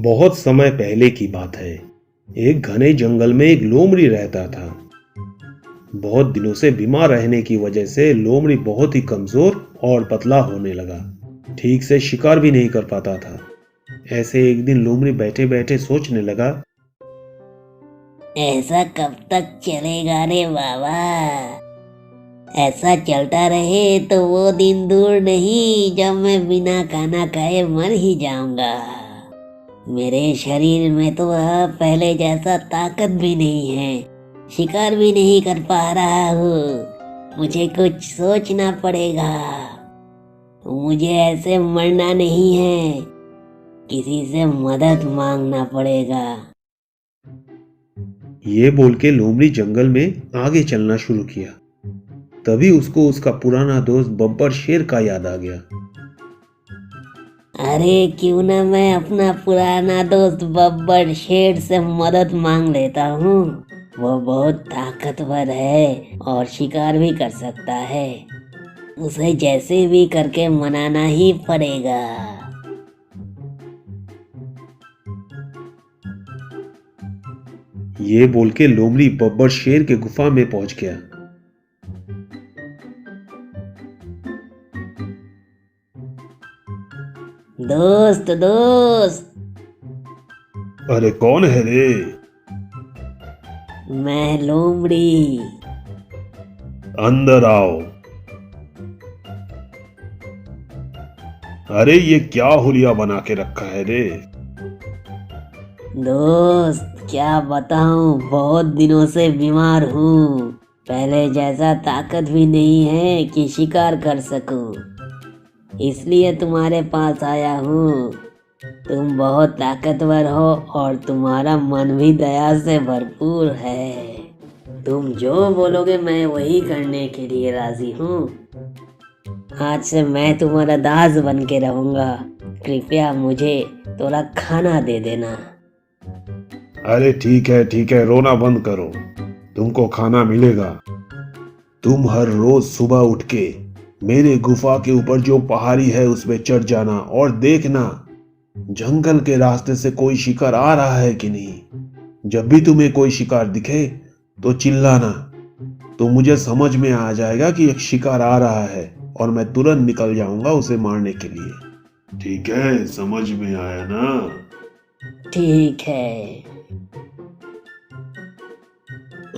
बहुत समय पहले की बात है। एक घने जंगल में एक लोमड़ी रहता था। बहुत दिनों से बीमार रहने की वजह से लोमड़ी बहुत ही कमजोर और पतला होने लगा। ठीक से शिकार भी नहीं कर पाता था। ऐसे एक दिन लोमड़ी बैठे बैठे सोचने लगा। ऐसा कब तक चलेगा रे बाबा। ऐसा चलता रहे तो वो दिन दूर नहीं जब मैं बिना खाना खाए मर ही जाऊंगा। मेरे शरीर में तो अब पहले जैसा ताकत भी नहीं है, शिकार भी नहीं कर पा रहा हूँ। मुझे कुछ सोचना पड़ेगा। मुझे ऐसे मरना नहीं है, किसी से मदद मांगना पड़ेगा। ये बोल के लोमड़ी जंगल में आगे चलना शुरू किया। तभी उसको उसका पुराना दोस्त बब्बर शेर का याद आ गया। अरे क्यों ना मैं अपना पुराना दोस्त बब्बर शेर से मदद मांग लेता हूँ। वो बहुत ताकतवर है और शिकार भी कर सकता है। उसे जैसे भी करके मनाना ही पड़ेगा। ये बोल के लोमड़ी बब्बर शेर के गुफा में पहुंच गया। दोस्त दोस्त, अरे कौन है रे? मैं लोमड़ी। अंदर आओ। अरे ये क्या हुलिया बना के रखा है रे? दोस्त क्या बताऊं, बहुत दिनों से बीमार हूँ। पहले जैसा ताकत भी नहीं है कि शिकार कर सकूं। इसलिए तुम्हारे पास आया हूँ। तुम बहुत ताकतवर हो और तुम्हारा मन भी दया से भरपूर है। तुम जो बोलोगे मैं वही करने के लिए राजी हूँ। आज से मैं तुम्हारा दास बन के रहूंगा। कृपया मुझे थोड़ा खाना दे देना। अरे ठीक है, रोना बंद करो। तुमको खाना मिलेगा। तुम हर रोज सुबह उठ के मेरे गुफा के ऊपर जो पहाड़ी है उसमें चढ़ जाना और देखना जंगल के रास्ते से कोई शिकार आ रहा है कि नहीं। जब भी तुम्हें कोई शिकार दिखे तो चिल्लाना। तो मुझे समझ में आ जाएगा कि एक शिकार आ रहा है और मैं तुरंत निकल जाऊंगा उसे मारने के लिए। ठीक है, समझ में आया ना? ठीक है।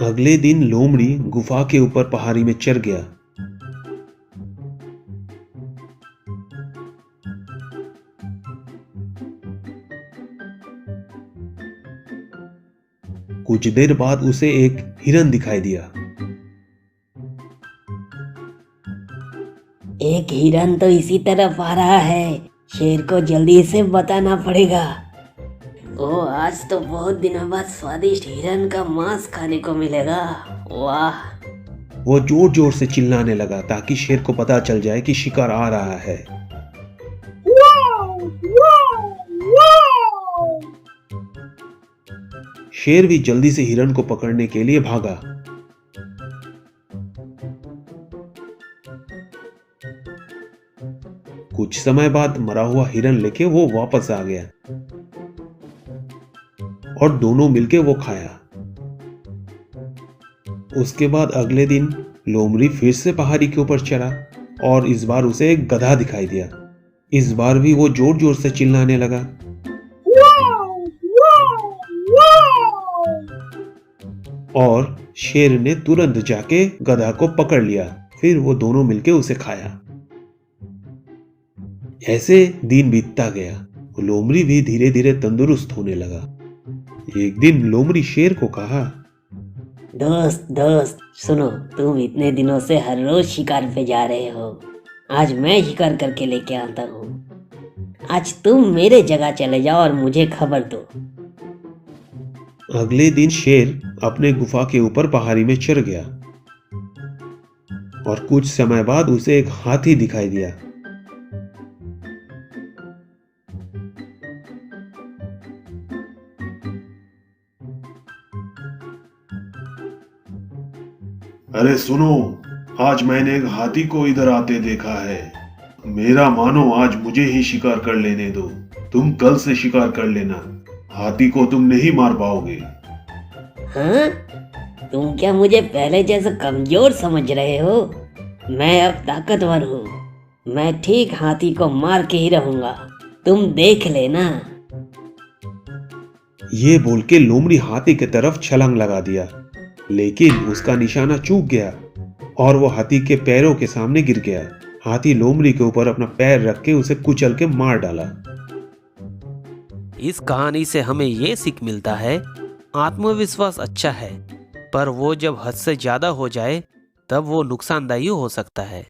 अगले दिन लोमड़ी गुफा के ऊपर पहाड़ी में चढ़ गया। कुछ देर बाद उसे एक हिरन दिखाई दिया। एक हिरन तो इसी तरफ आ रहा है। शेर को जल्दी से बताना पड़ेगा। ओ आज तो बहुत दिनों बाद स्वादिष्ट हिरन का मांस खाने को मिलेगा। वाह। वो जोर जोर से चिल्लाने लगा ताकि शेर को पता चल जाए कि शिकार आ रहा है। शेर भी जल्दी से हिरन को पकड़ने के लिए भागा। कुछ समय बाद मरा हुआ हिरन लेके वो वापस आ गया और दोनों मिलके वो खाया। उसके बाद अगले दिन लोमड़ी फिर से पहाड़ी के ऊपर चढ़ा और इस बार उसे एक गधा दिखाई दिया। इस बार भी वो जोर जोर से चिल्लाने लगा। और शेर ने तुरंत जाके गधा को पकड़ लिया। फिर वो दोनों मिलके उसे खाया। ऐसे दिन बीतता गया। लोमड़ी भी धीरे धीरे तंदुरुस्त होने लगा। एक दिन लोमड़ी शेर को कहा, दोस्त दोस्त सुनो, तुम इतने दिनों से हर रोज शिकार पे जा रहे हो। आज मैं शिकार करके लेके आता हूँ। आज तुम मेरे जगह चले जाओ और मुझे खबर दो। अगले दिन शेर अपने गुफा के ऊपर पहाड़ी में चढ़ गया और कुछ समय बाद उसे एक हाथी दिखाई दिया। अरे सुनो, आज मैंने एक हाथी को इधर आते देखा है। मेरा मानो आज मुझे ही शिकार कर लेने दो। तुम कल से शिकार कर लेना। हाथी को तुम नहीं मार पाओगे। हाँ, तुम क्या मुझे पहले जैसा कमजोर समझ रहे हो? मैं अब ताकतवर हूँ। मैं ठीक हाथी को मार के ही रहूंगा, तुम देख लेना। ये बोल के लोमड़ी हाथी की तरफ छलांग लगा दिया, लेकिन उसका निशाना चूक गया और वो हाथी के पैरों के सामने गिर गया। हाथी लोमड़ी के ऊपर अपना पैर रख के उसे कुचल के मार डाला। इस कहानी से हमें ये सीख मिलता है, आत्मविश्वास अच्छा है, पर वो जब हद से ज्यादा हो जाए तब वो नुकसानदायी हो सकता है।